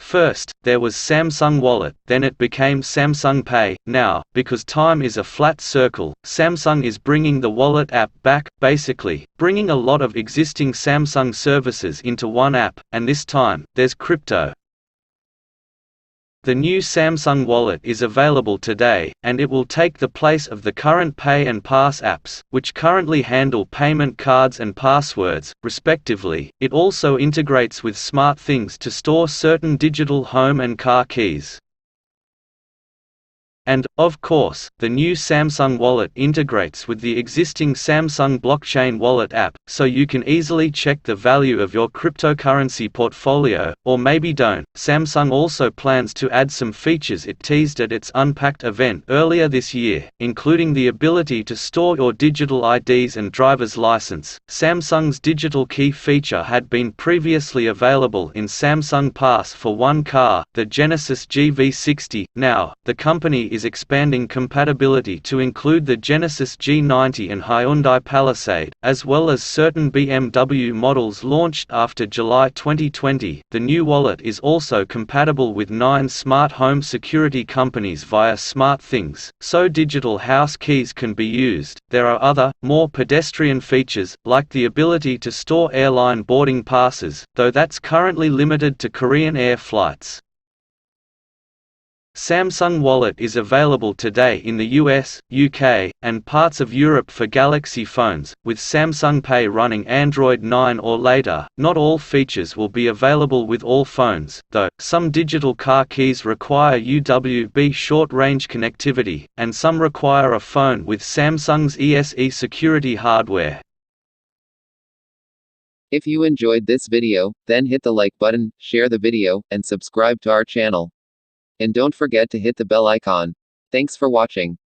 First, there was Samsung Wallet, then it became Samsung Pay. Now, because time is a flat circle, Samsung is bringing the Wallet app back, basically, bringing a lot of existing Samsung services into one app, and this time, there's crypto. The new Samsung Wallet is available today, and it will take the place of the current Pay and Pass apps, which currently handle payment cards and passwords, respectively. It also integrates with SmartThings to store certain digital home and car keys. And, of course, the new Samsung Wallet integrates with the existing Samsung Blockchain Wallet app, so you can easily check the value of your cryptocurrency portfolio, or maybe don't. Samsung also plans to add some features it teased at its Unpacked event earlier this year, including the ability to store your digital IDs and driver's license. Samsung's digital key feature had been previously available in Samsung Pass for one car, the Genesis GV60. Now, the company is expanding compatibility to include the Genesis G90 and Hyundai Palisade, as well as certain BMW models launched after July 2020. The new wallet is also compatible with 9 smart home security companies via SmartThings, so digital house keys can be used. There are other, more pedestrian features, like the ability to store airline boarding passes, though that's currently limited to Korean Air flights. Samsung Wallet is available today in the US, UK, and parts of Europe for Galaxy phones, with Samsung Pay running Android 9 or later. Not all features will be available with all phones, though. Some digital car keys require UWB short-range connectivity, and some require a phone with Samsung's ESE security hardware. If you enjoyed this video, then hit the like button, share the video, and subscribe to our channel. And don't forget to hit the bell icon. Thanks for watching.